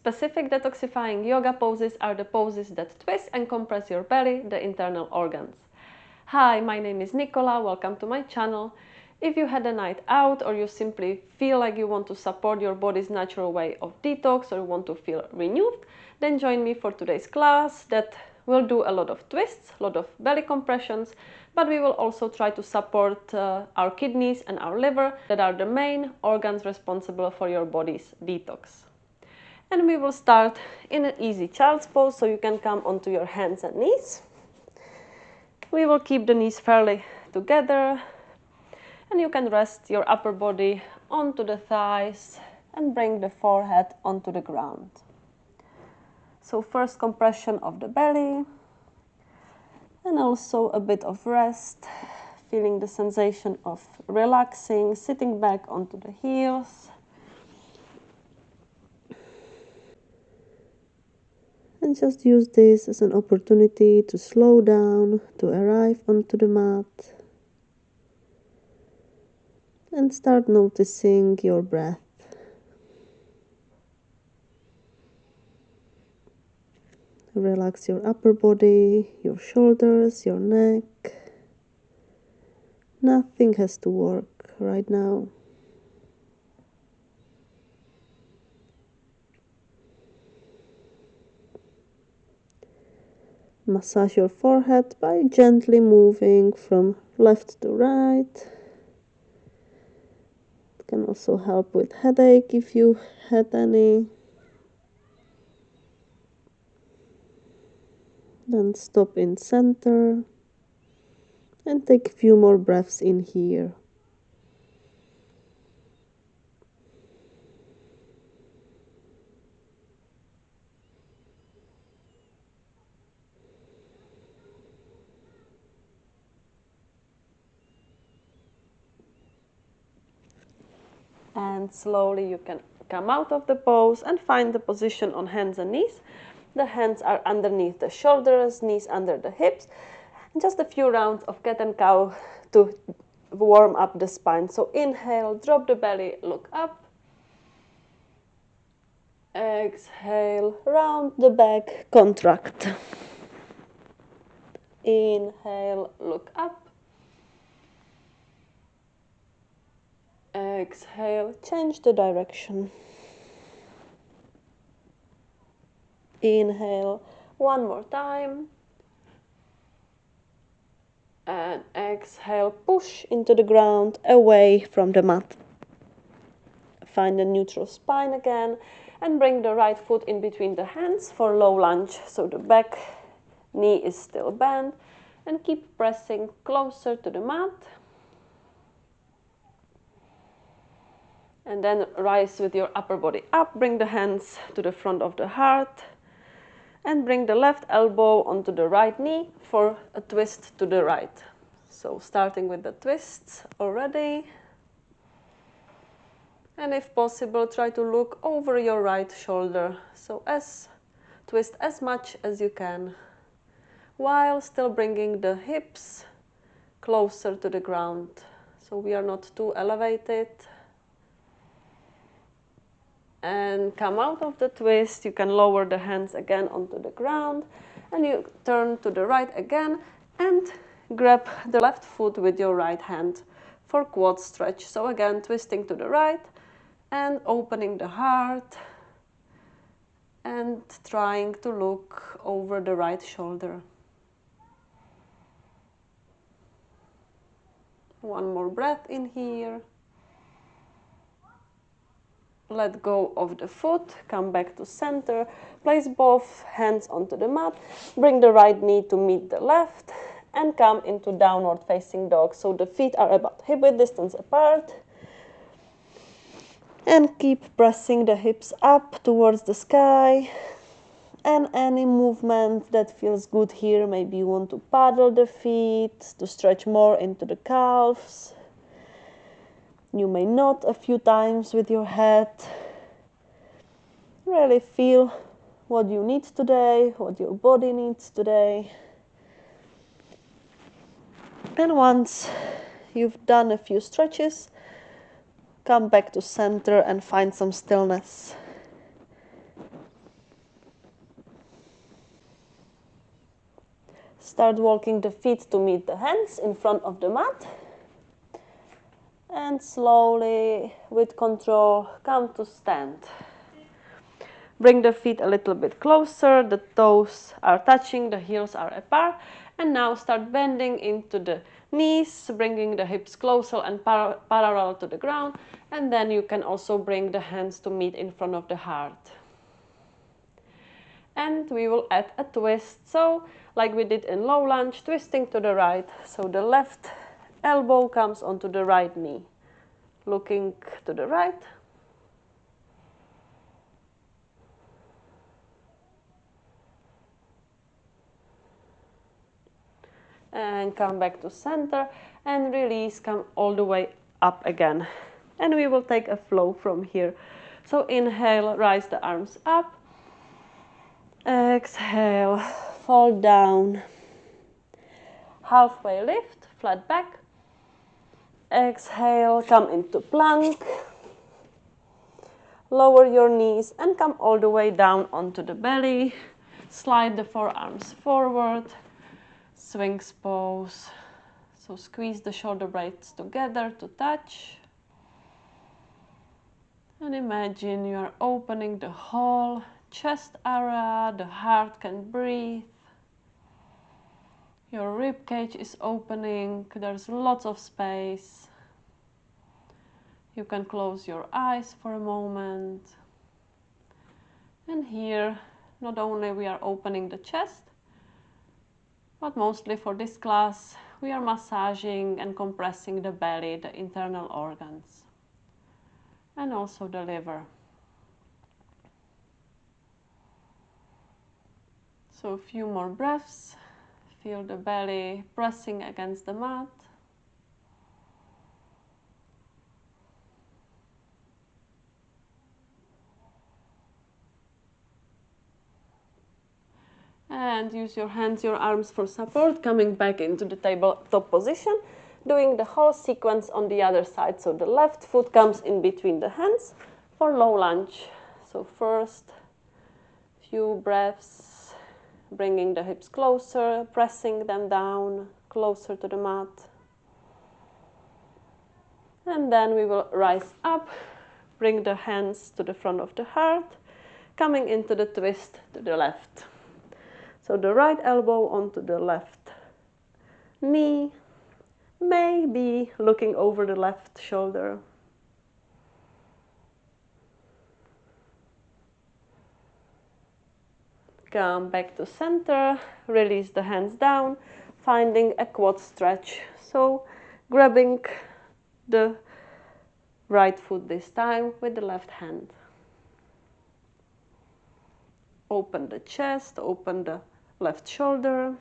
Specific detoxifying yoga poses are the poses that twist and compress your belly, the internal organs. Hi, my name is Nicola, welcome to my channel. If you had a night out or you simply feel like you want to support your body's natural way of detox or want to feel renewed, then join me for today's class that will do a lot of twists, a lot of belly compressions, but we will also try to support our kidneys and our liver that are the main organs responsible for your body's detox. And we will start in an easy child's pose, so you can come onto your hands and knees. We will keep the knees fairly together, and you can rest your upper body onto the thighs and bring the forehead onto the ground. So first compression of the belly, and also a bit of rest, feeling the sensation of relaxing, sitting back onto the heels. And just use this as an opportunity to slow down, to arrive onto the mat, and start noticing your breath. Relax your upper body, your shoulders, your neck. Nothing has to work right now. Massage your forehead by gently moving from left to right. It can also help with headache if you had any. Then stop in center and take a few more breaths in here. And slowly you can come out of the pose and find the position on hands and knees. The hands are underneath the shoulders, knees under the hips. And just a few rounds of cat and cow to warm up the spine. So inhale, drop the belly, look up. Exhale, round the back, contract. Inhale, look up. Exhale, change the direction. Inhale, one more time. And exhale, push into the ground, away from the mat. Find a neutral spine again, and bring the right foot in between the hands for low lunge. So the back knee is still bent, and keep pressing closer to the mat. And then rise with your upper body up, bring the hands to the front of the heart, and bring the left elbow onto the right knee for a twist to the right. So starting with the twists already. And if possible, try to look over your right shoulder. So twist as much as you can, while still bringing the hips closer to the ground. So we are not too elevated. And come out of the twist. You can lower the hands again onto the ground, and you turn to the right again and grab the left foot with your right hand for quad stretch. So again, twisting to the right and opening the heart and trying to look over the right shoulder. One more breath in here. Let go of the foot, come back to center, place both hands onto the mat, bring the right knee to meet the left, and come into downward facing dog. So the feet are about hip-width distance apart. And keep pressing the hips up towards the sky. And any movement that feels good here, maybe you want to paddle the feet, to stretch more into the calves. You may nod a few times with your head. Really feel what you need today, what your body needs today. And once you've done a few stretches, come back to center and find some stillness. Start walking the feet to meet the hands in front of the mat. And slowly, with control, come to stand. Bring the feet a little bit closer, the toes are touching, the heels are apart. And now start bending into the knees, bringing the hips closer and parallel to the ground. And then you can also bring the hands to meet in front of the heart. And we will add a twist, so like we did in low lunge, twisting to the right. So the left elbow comes onto the right knee. Looking to the right. And come back to center and release, come all the way up again. And we will take a flow from here. So inhale, rise the arms up. Exhale, fall down. Halfway lift, flat back. Exhale, come into plank. Lower your knees and come all the way down onto the belly. Slide the forearms forward. Sphinx pose. So squeeze the shoulder blades together to touch. And imagine you are opening the whole chest area. The heart can breathe. Your rib cage is opening. There's lots of space. You can close your eyes for a moment. And here, not only we are opening the chest, but mostly for this class, we are massaging and compressing the belly, the internal organs, and also the liver. So a few more breaths. Feel the belly pressing against the mat. And use your hands, your arms for support, coming back into the tabletop position, doing the whole sequence on the other side. So the left foot comes in between the hands for low lunge. So first, few breaths, bringing the hips closer, pressing them down, closer to the mat. And then we will rise up, bring the hands to the front of the heart, coming into the twist to the left. So the right elbow onto the left knee, maybe looking over the left shoulder. Come back to center, release the hands down, finding a quad stretch. So grabbing the right foot this time with the left hand. Open the chest, open the left shoulder.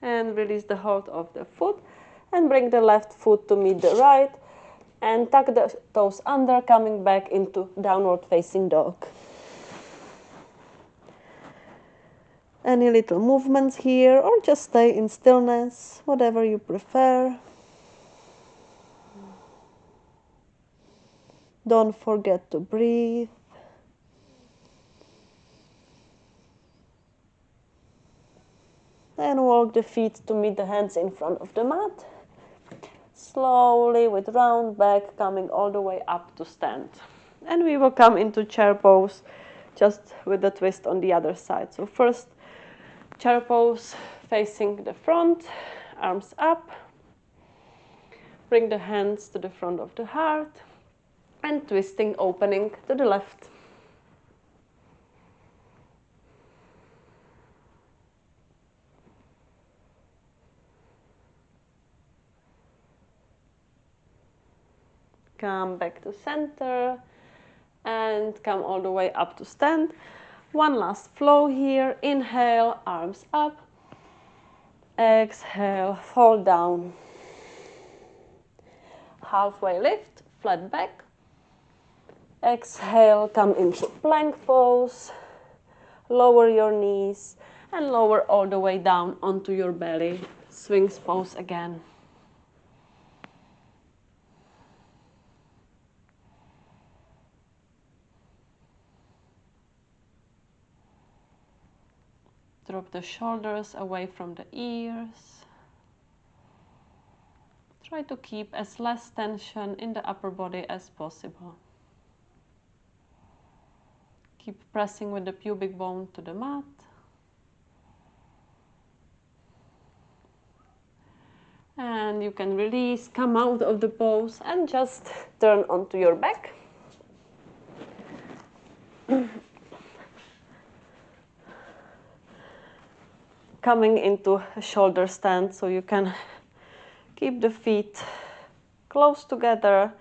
And release the hold of the foot and bring the left foot to meet the right and tuck the toes under, coming back into downward facing dog. Any little movements here or just stay in stillness, whatever you prefer. Don't forget to breathe. And walk the feet to meet the hands in front of the mat. Slowly with round back, coming all the way up to stand. And we will come into chair pose, just with the twist on the other side. So first, chair pose facing the front, arms up. Bring the hands to the front of the heart. And twisting, opening to the left. Come back to center and come all the way up to stand. One last flow here. Inhale, arms up. Exhale, fall down. Halfway lift, flat back. Exhale, come into plank pose. Lower your knees and lower all the way down onto your belly. Sphinx pose again. Drop the shoulders away from the ears. Try to keep as less tension in the upper body as possible. Keep pressing with the pubic bone to the mat. And you can release, come out of the pose and just turn onto your back. Coming into a shoulder stand, so you can keep the feet close together,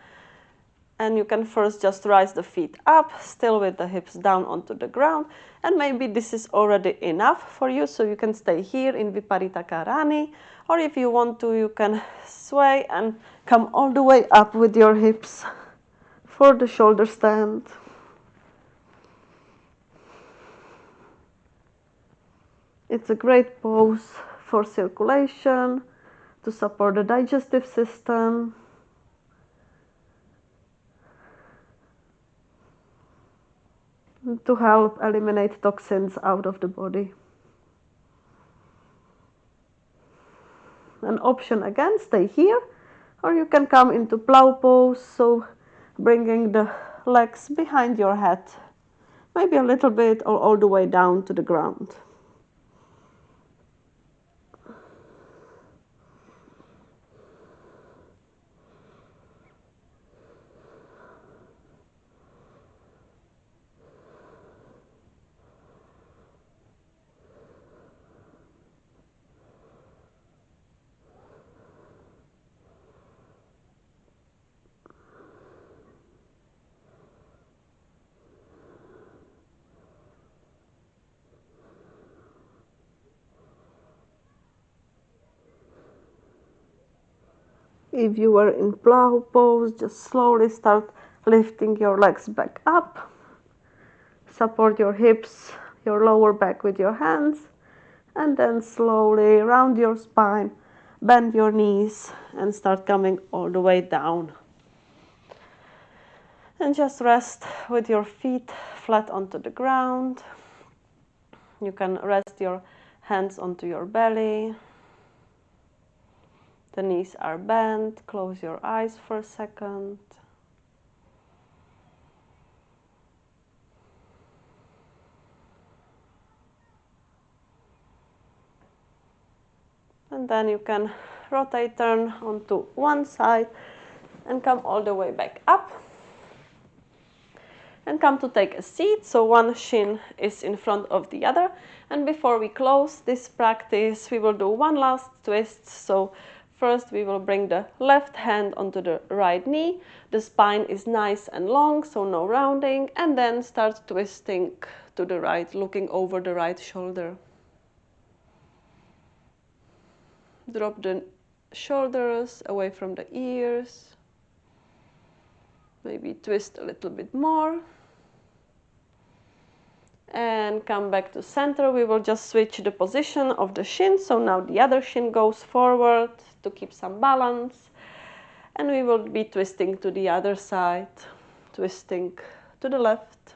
and you can first just rise the feet up, still with the hips down onto the ground, and maybe this is already enough for you, so you can stay here in Viparita Karani, or if you want to, you can sway and come all the way up with your hips for the shoulder stand. It's a great pose for circulation, to support the digestive system. To help eliminate toxins out of the body. An option again, stay here, or you can come into plow pose, so bringing the legs behind your head, maybe a little bit or all the way down to the ground. If you were in plow pose, just slowly start lifting your legs back up. Support your hips, your lower back with your hands, and then slowly round your spine, bend your knees, and start coming all the way down. And just rest with your feet flat onto the ground. You can rest your hands onto your belly. The knees are bent. Close your eyes for a second. And then you can rotate, turn onto one side and come all the way back up. And come to take a seat, so one shin is in front of the other. And before we close this practice, we will do one last twist. So first we will bring the left hand onto the right knee. The spine is nice and long, so no rounding. And then start twisting to the right, looking over the right shoulder. Drop the shoulders away from the ears. Maybe twist a little bit more. And come back to center. We will just switch the position of the shin. So now the other shin goes forward to keep some balance. And we will be twisting to the other side, twisting to the left.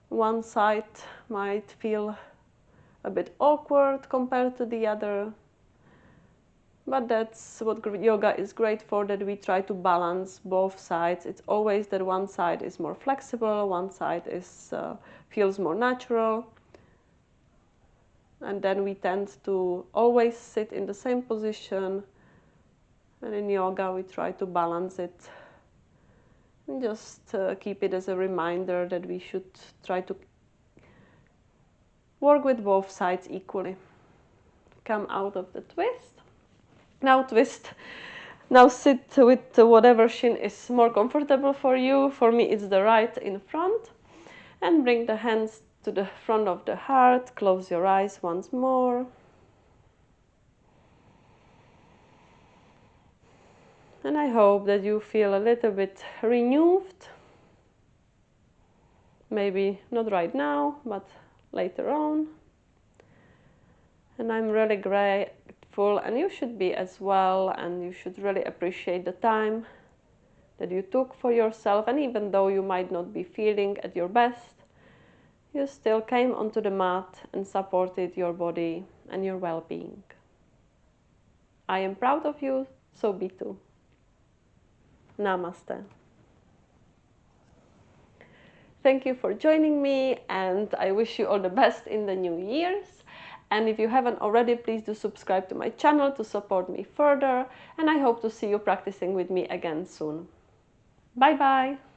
One side might feel a bit awkward compared to the other. But that's what yoga is great for, that we try to balance both sides. It's always that one side is more flexible, one side is feels more natural. And then we tend to always sit in the same position. And in yoga we try to balance it. And just keep it as a reminder that we should try to work with both sides equally. Come out of the twist. Now twist. Now sit with whatever shin is more comfortable for you. For me it's the right in front. And bring the hands to the front of the heart. Close your eyes once more. And I hope that you feel a little bit renewed. Maybe not right now, but later on. And I'm really grateful, and you should be as well, and you should really appreciate the time that you took for yourself. And even though you might not be feeling at your best, You still came onto the mat and supported your body and your well-being. I am proud of you, so be too. Namaste. Thank you for joining me, and I wish you all the best in the new years. And if you haven't already, please do subscribe to my channel to support me further, and I hope to see you practicing with me again soon. Bye bye!